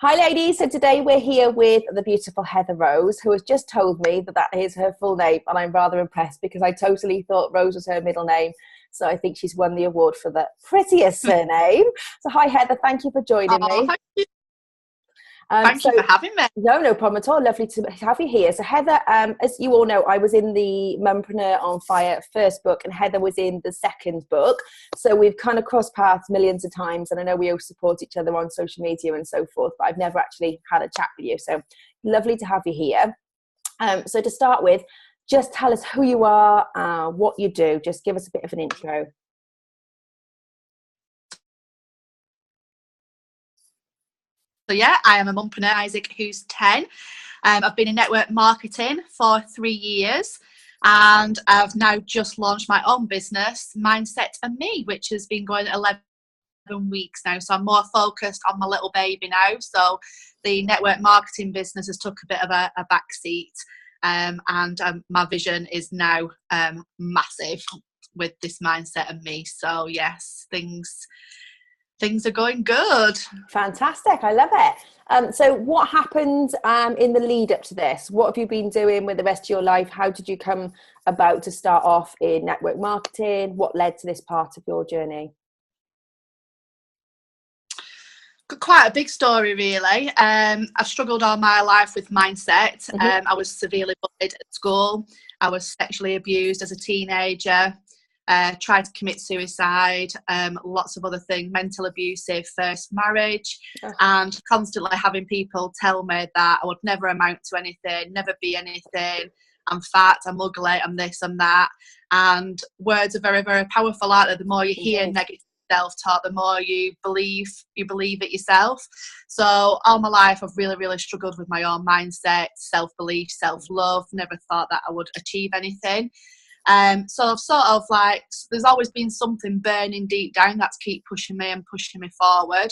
Hi ladies, so today we're here with the beautiful Heather Rose, who has just told me that that is her full name, and I'm rather impressed because I totally thought Rose was her middle name. So I think she's won the award for the prettiest surname. So hi Heather, thank you for joining me. Thank you. Thank you for having me. No problem at all. Lovely to have you here. So Heather, as you all know, I was in the Mumpreneur on Fire first book and Heather was in the second book. So we've kind of crossed paths millions of times, and I know we all support each other on social media and so forth, but I've never actually had a chat with you. So lovely to have you here. So to start with, just tell us who you are, what you do. Just give us a bit of an intro. So yeah, I am a mumpreneur, Isaac, who's 10. I've been in network marketing for 3 years, and I've now just launched my own business, Mindset Me, which has been going 11 weeks now. So I'm more focused on my little baby now. So the network marketing business has took a bit of a back seat, and my vision is now massive with this Mindset Me. So yes, things are going good. Fantastic. I love it. So what happened in the lead up to this? What have you been doing with the rest of your life? How did you come about to start off in network marketing? What led to this part of your journey? Quite a big story, really. I've struggled all my life with mindset. I was severely bullied at school. I was sexually abused as a teenager. Tried to commit suicide, lots of other things, mental abusive first marriage, and constantly having people tell me that I would never amount to anything, never be anything, I'm fat, I'm ugly, I'm this, I'm that. And words are very, very powerful, aren't they? The more you hear negative self-talk, the more you believe it yourself. So all my life I've really, really struggled with my own mindset, self-belief, self-love, never thought that I would achieve anything. So I've sort of like, there's always been something burning deep down that's keep pushing me forward.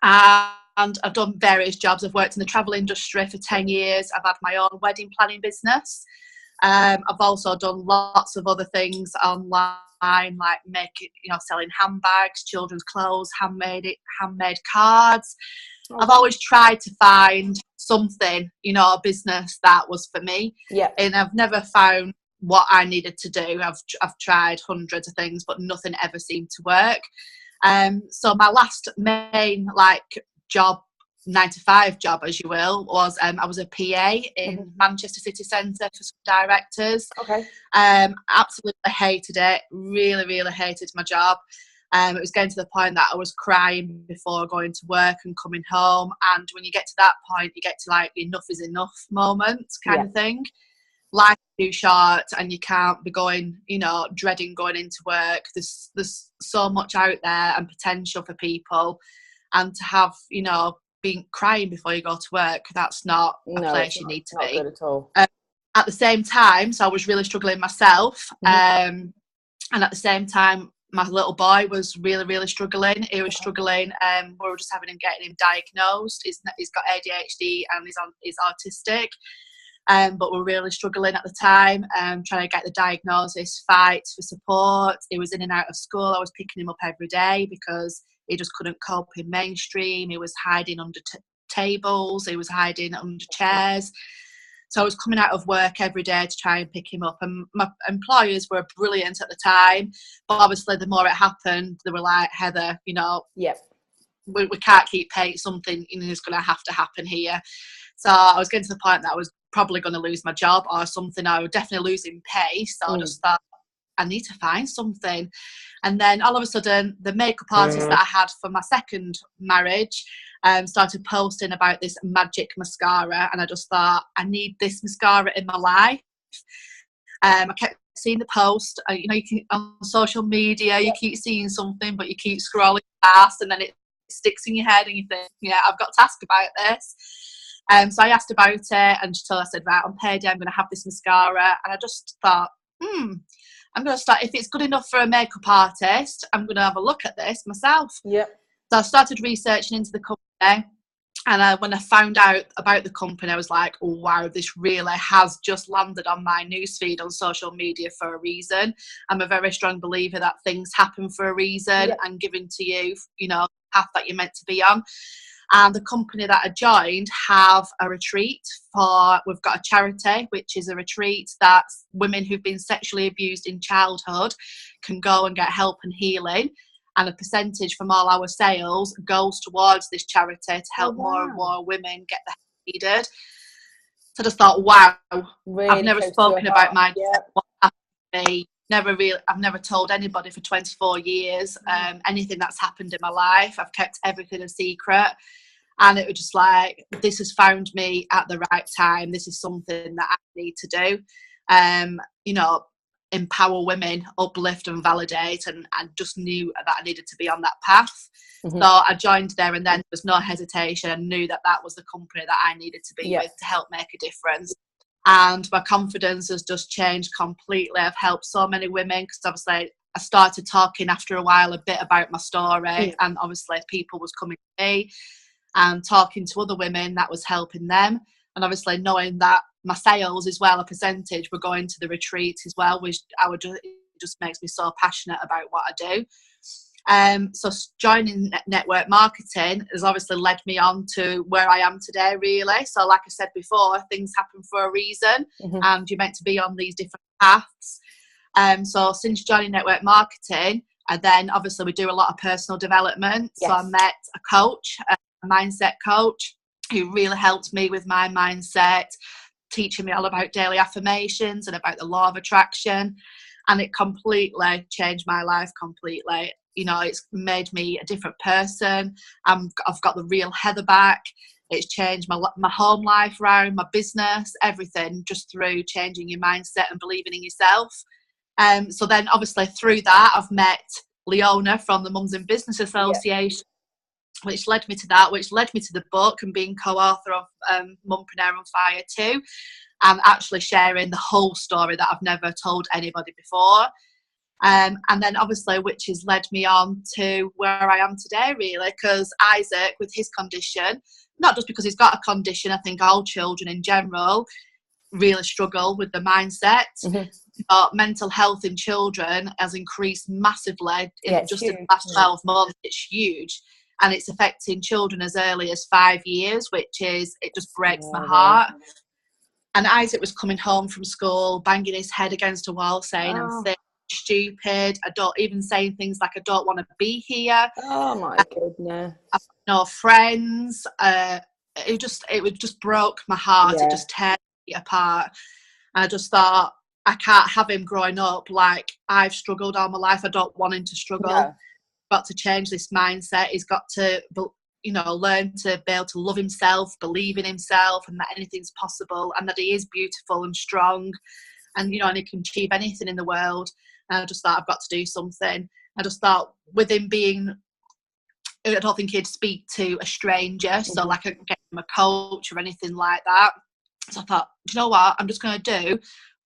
And I've done various jobs. I've worked in the travel industry for 10 years. I've had my own wedding planning business. I've also done lots of other things online, like selling handbags, children's clothes, handmade cards. I've always tried to find something, a business that was for me. Yeah. And I've never found what I needed to do. I've tried hundreds of things, but nothing ever seemed to work. So my last main job, 9-to-5 job, as you will, was I was a PA in Manchester City Centre for some directors. Okay. Absolutely hated it. Really, really hated my job. It was getting to the point that I was crying before going to work and coming home. And when you get to that point, you get to enough is enough moment kind of thing. Life is too short and you can't be going, dreading going into work. There's so much out there and potential for people. And to have, being crying before you go to work, that's not a place you need to be. Not good at all. At the same time, so I was really struggling myself. And at the same time, my little boy was really, really struggling. He was struggling. We were just getting him diagnosed. He's got ADHD and he's autistic. But we're really struggling at the time, trying to get the diagnosis, fights for support. He was in and out of school. I was picking him up every day because he just couldn't cope in mainstream. He was hiding under tables. He was hiding under chairs. So I was coming out of work every day to try and pick him up. And my employers were brilliant at the time. But obviously, the more it happened, they were like, Heather, we can't keep paying something. Is going to have to happen here. So I was getting to the point that I was probably going to lose my job or something. I would definitely losing pay. So I just thought, I need to find something. And then all of a sudden, the makeup artist that I had for my second marriage started posting about this magic mascara. And I just thought, I need this mascara in my life. I kept seeing the post. You can, on social media, you keep seeing something, but you keep scrolling past and then it sticks in your head and you think, I've got to ask about this. So I asked about it and I said, right, on payday, I'm going to have this mascara. And I just thought, I'm going to start, if it's good enough for a makeup artist, I'm going to have a look at this myself. Yep. So I started researching into the company. And when I found out about the company, I was like, oh, wow, this really has just landed on my newsfeed on social media for a reason. I'm a very strong believer that things happen for a reason and given to you, path that you're meant to be on. And the company that I joined have a retreat we've got a charity, which is a retreat that women who've been sexually abused in childhood can go and get help and healing. And a percentage from all our sales goes towards this charity to help more and more women get the help needed. So I just thought, wow, really I've never spoken about mindset. What happened to me. I've never told anybody for 24 years anything that's happened in my life. I've kept everything a secret. And it was just like, this has found me at the right time. This is something that I need to do. You know, empower women, uplift and validate. And I just knew that I needed to be on that path. So I joined there, and then there was no hesitation. I knew that that was the company that I needed to be with to help make a difference. And my confidence has just changed completely. I've helped so many women, because obviously I started talking after a while a bit about my story, and obviously people was coming to me and talking to other women that was helping them. And obviously knowing that my sales as well, a percentage, were going to the retreat as well, which it just makes me so passionate about what I do. So joining network marketing has obviously led me on to where I am today, really. So like I said before, things happen for a reason, and you're meant to be on these different paths. So since joining network marketing, and then obviously we do a lot of personal development. So I met a coach, a mindset coach, who really helped me with my mindset, teaching me all about daily affirmations and about the law of attraction. And it completely changed my life completely. You know, it's made me a different person. I've got the real Heather back. It's changed my home life around, my business, everything, just through changing your mindset and believing in yourself. So then obviously through that, I've met Leona from the Mums in Business Association, which led me to that, which led me to the book and being co-author of Mumpreneur on Fire too, and actually sharing the whole story that I've never told anybody before. And then obviously, which has led me on to where I am today, really, because Isaac, with his condition, not just because he's got a condition, I think all children in general really struggle with the mindset. But mental health in children has increased massively in just the last 12 months. It's huge. And it's affecting children as early as 5 years, it just breaks my heart. And Isaac was coming home from school, banging his head against a wall, saying, I'm thick, stupid. I don't even saying things like, I don't want to be here. Oh my goodness. I've got no friends. It just broke my heart. It just tears me apart. And I just thought, I can't have him growing up like I've struggled all my life. I don't want him to struggle. Got to change this mindset. He's got to, learn to be able to love himself, believe in himself, and that anything's possible, and that he is beautiful and strong, and and he can achieve anything in the world. And I just thought, I've got to do something. I just thought, with him being, I don't think he'd speak to a stranger, so like get him a coach or anything like that. So I thought, do you know what? I'm just going to do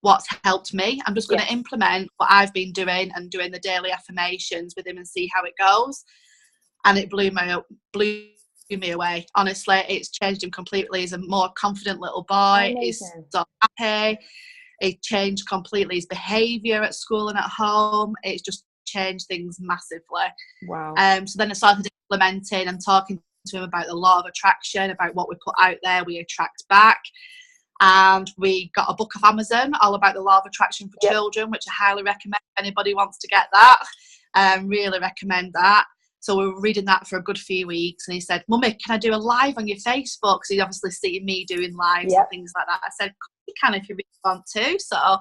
what's helped me. I'm just going to implement what I've been doing and doing the daily affirmations with him and see how it goes. And it blew me away. Honestly, it's changed him completely. He's a more confident little boy. He's so happy. It changed completely his behaviour at school and at home. It's just changed things massively. Wow. So then I started implementing and talking to him about the law of attraction, about what we put out there, we attract back. And we got a book off Amazon all about the law of attraction for children, which I highly recommend if anybody wants to get that. Really recommend that. So we were reading that for a good few weeks, and he said, Mummy, can I do a live on your Facebook? Because he'd obviously seen me doing lives and things like that. I said, you can if you really want to. So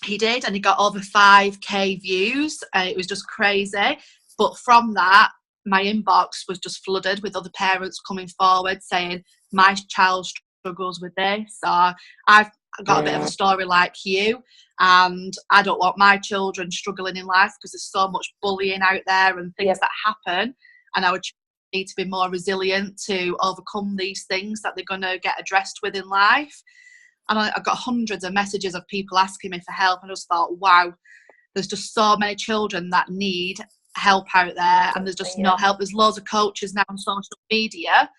he did, and he got over 5k views. It was just crazy. But from that, my inbox was just flooded with other parents coming forward saying, my child struggles with this. So I've got a bit of a story like you, and I don't want my children struggling in life, because there's so much bullying out there and things that happen, and I would need to be more resilient to overcome these things that they're going to get addressed with in life. And I got hundreds of messages of people asking me for help, and I just thought, wow, there's just so many children that need help out there, and there's just no help. There's loads of coaches now on social media,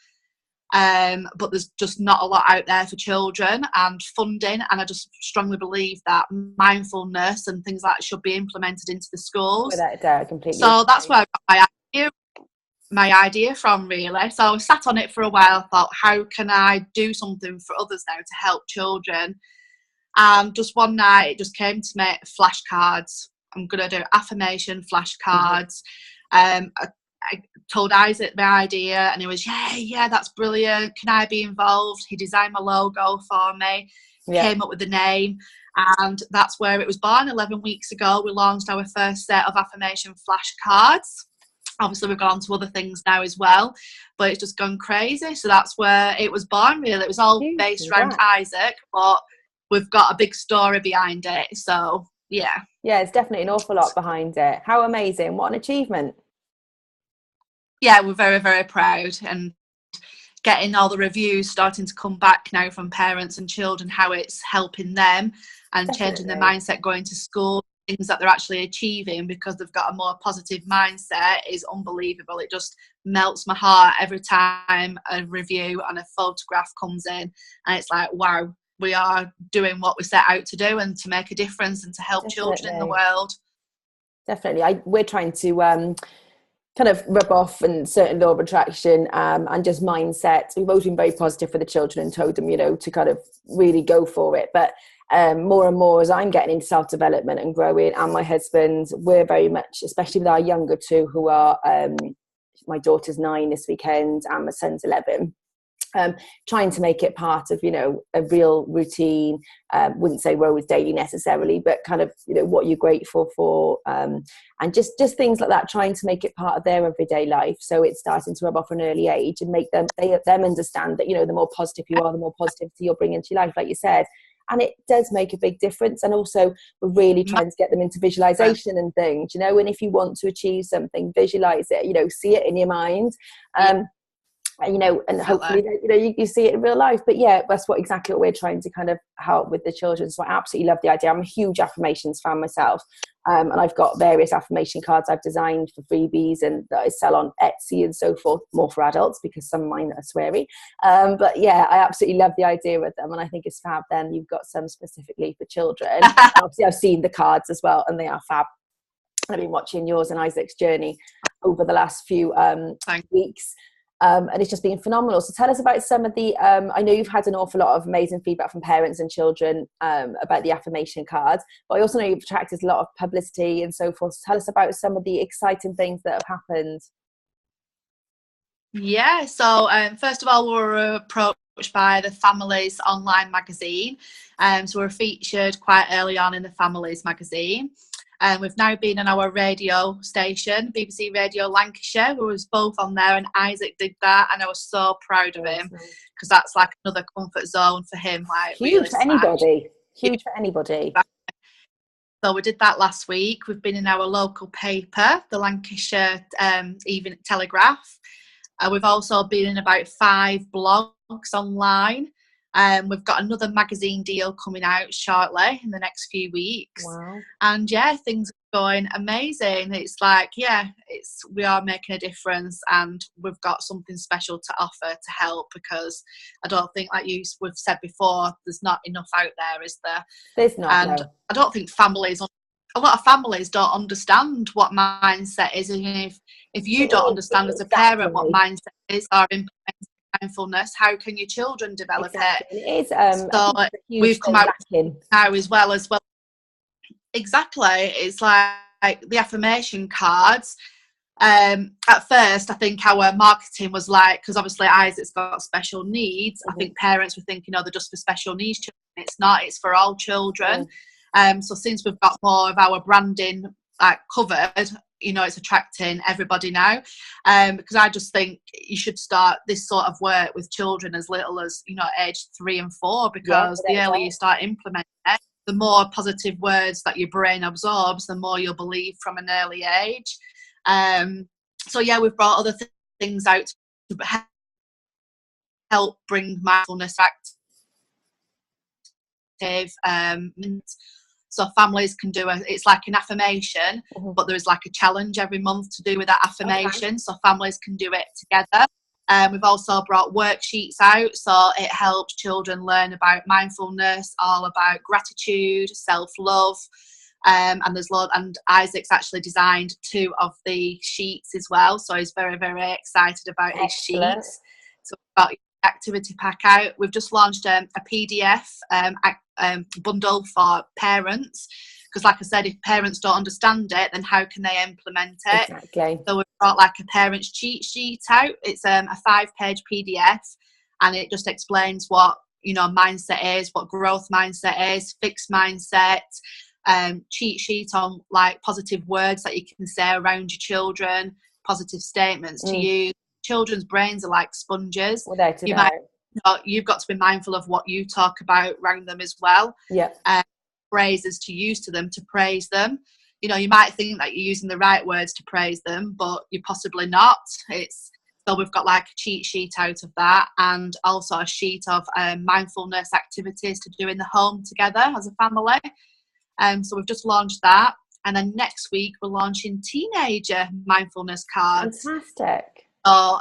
but there's just not a lot out there for children and funding. And I just strongly believe that mindfulness and things like that should be implemented into the schools. Without a doubt, completely. So that's where I got my idea. my idea from, really. So I sat on it for a while. I thought, how can I do something for others now to help children? And just one night it just came to me, flashcards. I'm going to do affirmation flashcards. I told Isaac my idea, and he was, yeah, that's brilliant. Can I be involved? He designed my logo for me, came up with the name, and that's where it was born. 11 weeks ago, we launched our first set of affirmation flashcards. Obviously, we've gone on to other things now as well, but it's just gone crazy. So that's where it was born, really. It was all based around Isaac, but we've got a big story behind it. So, yeah. Yeah, it's definitely an awful lot behind it. How amazing. What an achievement. Yeah, we're very, very proud, and getting all the reviews starting to come back now from parents and children, how it's helping them and changing their mindset going to school, things that they're actually achieving because they've got a more positive mindset is unbelievable. It just melts my heart every time a review and a photograph comes in, and it's like, wow, we are doing what we set out to do and to make a difference and to help children in the world. Definitely. We're trying to kind of rub off and certain law of attraction and just mindset. We've always been very positive for the children and told them, you know, to kind of really go for it. But more and more as I'm getting into self-development and growing, and my husband, we're very much, especially with our younger two who are, my daughter's 9 this weekend and my son's 11, trying to make it part of, you know, a real routine. Wouldn't say we're always daily necessarily, but kind of, you know, what you're grateful for, and just things like that, trying to make it part of their everyday life. So it's starting to rub off an early age and make them understand that, you know, the more positive you are, the more positivity you'll bring into your life, like you said. And it does make a big difference. And also we're really trying to get them into visualization and things, you know, and if you want to achieve something, visualize it, you know, see it in your mind. You know, and hopefully, you know, you see it in real life. But yeah, that's exactly what we're trying to kind of help with the children. So I absolutely love the idea. I'm a huge affirmations fan myself. And I've got various affirmation cards I've designed for freebies and that I sell on Etsy and so forth, more for adults because some of mine are sweary. But yeah, I absolutely love the idea of them. And I think it's fab. Then you've got some specifically for children. Obviously, I've seen the cards as well, and they are fab. I've been watching yours and Isaac's journey over the last few weeks. And it's just been phenomenal. So tell us about some of the, I know you've had an awful lot of amazing feedback from parents and children about the affirmation cards, but I also know you've attracted a lot of publicity and so forth. So tell us about some of the exciting things that have happened. Yeah, so first of all, we were approached by the Families online magazine. So we were featured quite early on in the Families magazine. And we've now been on our radio station, BBC Radio Lancashire. We was both on there, and Isaac did that, and I was so proud of him because that's like another comfort zone for him. Like huge really for anybody. Huge for anybody. So we did that last week. We've been in our local paper, the Lancashire Evening Telegraph. We've also been in about 5 blogs online. We've got another magazine deal coming out shortly in the next few weeks. Wow. And yeah, things are going amazing. It's like, we are making a difference, and we've got something special to offer to help, because I don't think, like we've said before, there's not enough out there, is there? There's not. And no. I don't think a lot of families don't understand what mindset is. And if you don't understand as a parent what mindset is or implementing mindfulness, how can your children develop it? It is. So we've come out now as well. Exactly. It's like the affirmation cards. At first, I think our marketing was like, because obviously Isaac's got special needs. I think parents were thinking, they're just for special needs children. It's not. It's for all children. So since we've got more of our branding covered, you know, it's attracting everybody now, because I just think you should start this sort of work with children as little as, you know, age 3 and 4, because the earlier you start implementing it, the more positive words that your brain absorbs, the more you'll believe from an early age. So yeah, we've brought other things out to help bring mindfulness active. So families can do it's like an affirmation, but there's like a challenge every month to do with that affirmation. So families can do it together. We've also brought worksheets out, so it helps children learn about mindfulness, all about gratitude, self-love. And and Isaac's actually designed 2 of the sheets as well, so he's very, very excited about his Excellent. sheets. So we've got activity pack out. We've just launched a PDF bundle for parents, because like I said, if parents don't understand it, then how can they implement it? Exactly. So we've got like a parent's cheat sheet out. It's a 5-page PDF, and it just explains what, you know, mindset is, what growth mindset is, fixed mindset, cheat sheet on like positive words that you can say around your children, positive statements to use. Children's brains are like sponges. Without a You doubt. might, you've got to be mindful of what you talk about around them as well. Yeah. Phrases to use to them to praise them. You know, you might think that you're using the right words to praise them, but you're possibly not. So we've got like a cheat sheet out of that, and also a sheet of mindfulness activities to do in the home together as a family. So we've just launched that, and then next week we're launching teenager mindfulness cards. Fantastic. So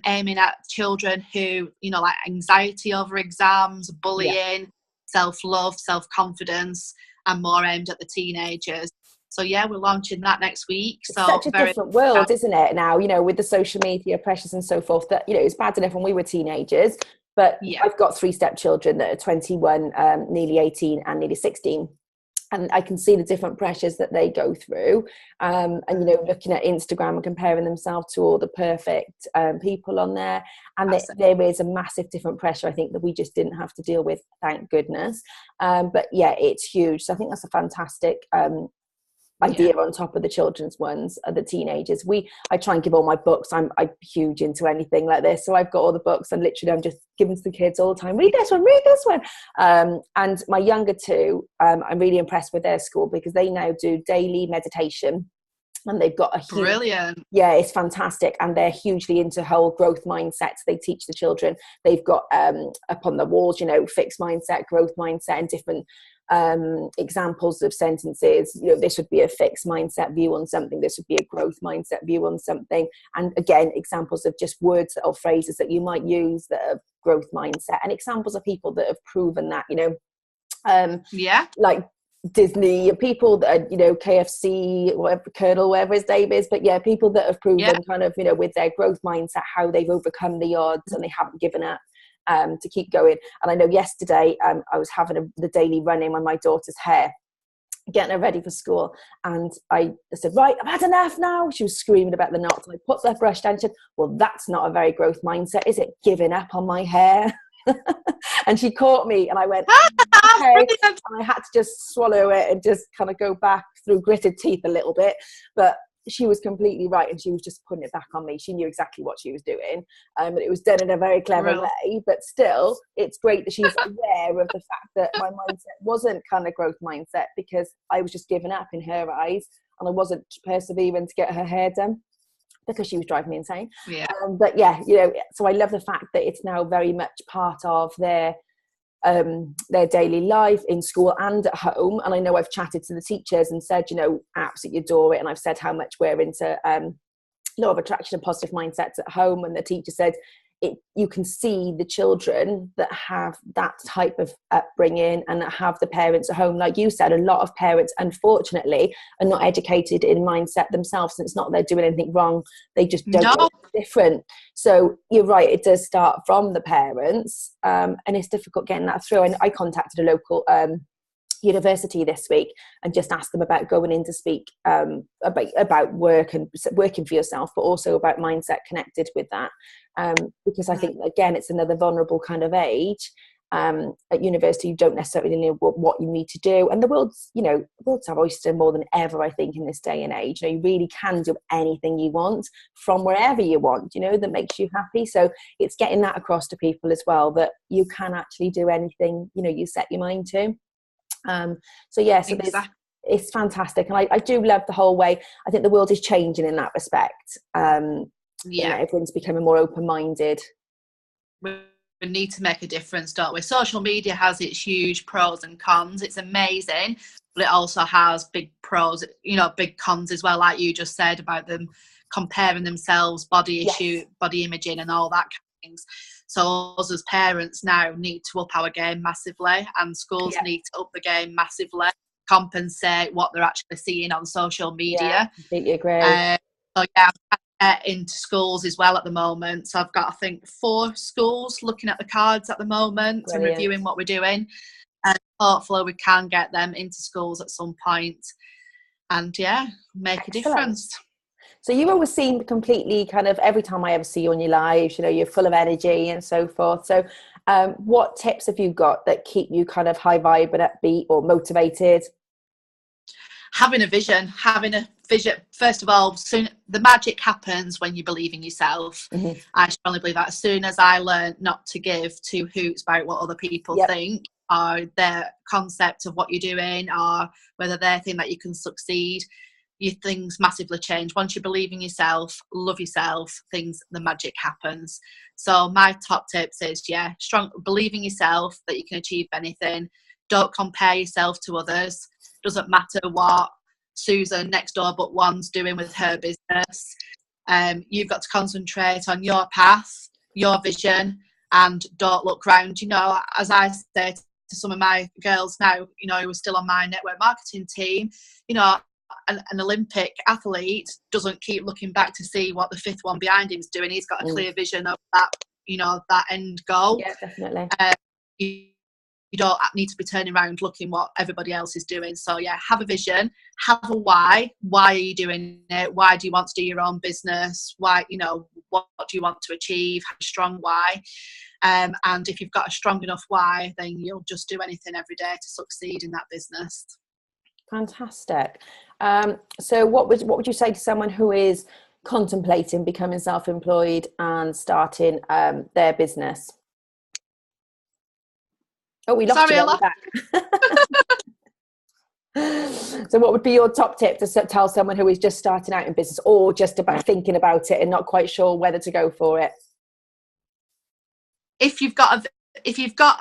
aiming at children who, you know, like anxiety over exams, bullying, self-love, self-confidence, and more aimed at the teenagers. So yeah, we're launching that next week. It's so such a different world, isn't it, now, you know, with the social media pressures and so forth, that, you know, it's bad enough when we were teenagers, but I've got 3 stepchildren that are 21, nearly 18 and nearly 16. And I can see the different pressures that they go through. And, you know, looking at Instagram and comparing themselves to all the perfect people on there. And there is a massive different pressure, I think, that we just didn't have to deal with, thank goodness. But yeah, it's huge. So I think that's a fantastic idea on top of the children's ones, the teenagers. I try and give all my books. I'm huge into anything like this, so I've got all the books, and literally I'm just giving to the kids all the time. Read this one. And my younger 2, I'm really impressed with their school, because they now do daily meditation, and they've got a huge, brilliant. Yeah, it's fantastic, and they're hugely into whole growth mindsets. They teach the children. They've got up on the walls, you know, fixed mindset, growth mindset, and different examples of sentences. You know, this would be a fixed mindset view on something, this would be a growth mindset view on something, and again, examples of just words or phrases that you might use that are growth mindset, and examples of people that have proven that, you know, like Disney, people that are, you know, KFC, whatever, Colonel, whatever his name is, but yeah, people that have proven kind of, you know, with their growth mindset, how they've overcome the odds and they haven't given up. To keep going. And I know yesterday I was having the daily running on my daughter's hair, getting her ready for school, and I said, right, I've had enough now. She was screaming about the knots, and I put the brush down and said, well, that's not a very growth mindset, is it, giving up on my hair? And she caught me, and I went, okay. And I had to just swallow it and just kind of go back through gritted teeth a little bit, but she was completely right, and she was just putting it back on me. She knew exactly what she was doing, and it was done in a very clever way, but still, it's great that she's aware of the fact that my mindset wasn't kind of growth mindset, because I was just giving up in her eyes, and I wasn't persevering to get her hair done, because she was driving me insane. But yeah, you know, so I love the fact that it's now very much part of their daily life in school and at home. And I know I've chatted to the teachers and said, you know, absolutely adore it, and I've said how much we're into law of attraction and positive mindsets at home, and the teacher said you can see the children that have that type of upbringing and that have the parents at home. Like you said, a lot of parents, unfortunately, are not educated in mindset themselves, and it's not they're doing anything wrong, they just don't know different. So you're right, it does start from the parents, and it's difficult getting that through. And I contacted a local university this week and just asked them about going in to speak about work and working for yourself, but also about mindset connected with that, because I think, again, it's another vulnerable kind of age. At university, you don't necessarily know what you need to do, and the world's our oyster more than ever, I think, in this day and age. You know, you really can do anything you want from wherever you want, you know, that makes you happy. So it's getting that across to people as well, that you can actually do anything, you know, you set your mind to. So it's fantastic, and I do love the whole way. I think the world is changing in that respect. You know, everyone's becoming more open-minded. We need to make a difference, don't we? Social media has its huge pros and cons. It's amazing, but it also has big pros, you know, big cons as well, like you just said about them comparing themselves, body imaging and all that kind of things. So us as parents now need to up our game massively, and schools need to up the game massively. compensate what they're actually seeing on social media. Yeah, completely agree. So yeah, I'm into schools as well at the moment. So I've got, I think, 4 schools looking at the cards at the moment. Brilliant. And reviewing what we're doing. And hopefully we can get them into schools at some point and yeah, make Excellent. A difference. So you always seem completely kind of, every time I ever see you on your lives, you know, you're full of energy and so forth. So what tips have you got that keep you kind of high vibe and upbeat or motivated? Having a vision. First of all, the magic happens when you believe in yourself. Mm-hmm. I strongly believe that. As soon as I learned not to give 2 hoots about what other people think, or their concept of what you're doing, or whether they think that you can succeed, your things massively change. Once you believe in yourself, love yourself, the magic happens. So my top tips is, believe in yourself that you can achieve anything. Don't compare yourself to others. Doesn't matter what Susan next door but one's doing with her business. You've got to concentrate on your path, your vision, and don't look round. You know, as I say to some of my girls now, you know, who are still on my network marketing team, you know, an Olympic athlete doesn't keep looking back to see what the 5th one behind him is doing. He's got a clear vision of that, you know, that end goal. Yeah, definitely. You don't need to be turning around looking what everybody else is doing. So yeah, have a vision, have a why. Why are you doing it? Why do you want to do your own business? Why, you know, what do you want to achieve? Have a strong why. And if you've got a strong enough why, then you'll just do anything every day to succeed in that business. Fantastic. So what would you say to someone who is contemplating becoming self-employed and starting their business? Oh, we lost you. Back. So what would be your top tip to tell someone who is just starting out in business or just about thinking about it and not quite sure whether to go for it? If you've got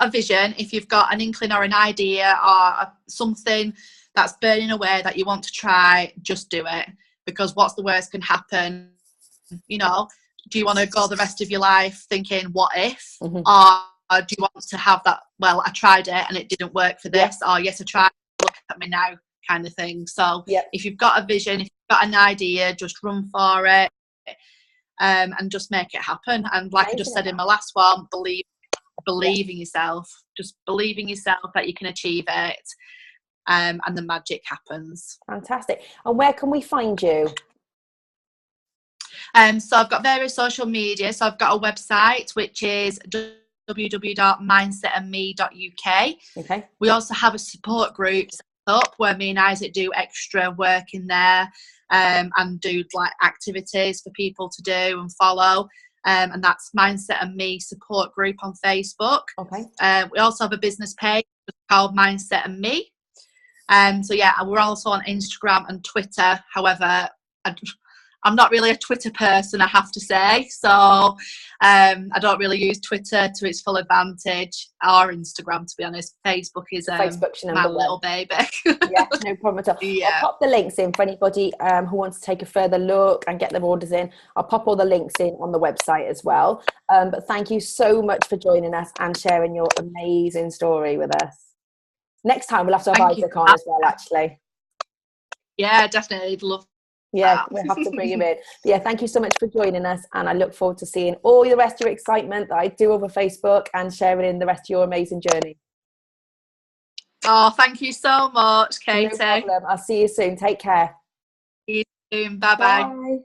a vision, if you've got an inkling or an idea or something that's burning away that you want to try, just do it. Because what's the worst can happen? You know, do you want to go the rest of your life thinking, what if? Mm-hmm. Or do you want to have that, well, I tried it and it didn't work for this, or yes, I tried, look at me now kind of thing. So if you've got a vision, if you've got an idea, just run for it and just make it happen. And like I just said in my last one, believe in yourself. Just believe in yourself that you can achieve it. And the magic happens. Fantastic. And where can we find you? So I've got various social media. So I've got a website, which is www.mindsetme.uk. Okay. We also have a support group set up where me and Isaac do extra work in there and do like activities for people to do and follow. And that's Mindset Me support group on Facebook. Okay. We also have a business page called Mindset Me. So yeah, we're also on Instagram and Twitter. However, I'm not really a Twitter person, I have to say. So I don't really use Twitter to its full advantage, or Instagram, to be honest. Facebook is my little baby. Yeah, no problem at all. Yeah. I'll pop the links in for anybody who wants to take a further look and get their orders in. I'll pop all the links in on the website as well. But thank you so much for joining us and sharing your amazing story with us. Next time we'll have to have Isaac on as well, actually. Yeah, definitely. Love. Yeah, we'll have to bring him in. But yeah, thank you so much for joining us, and I look forward to seeing all the rest of your excitement that I do over Facebook and sharing in the rest of your amazing journey. Oh, thank you so much, Katie. No problem. I'll see you soon. Take care. See you soon. Bye-bye. Bye.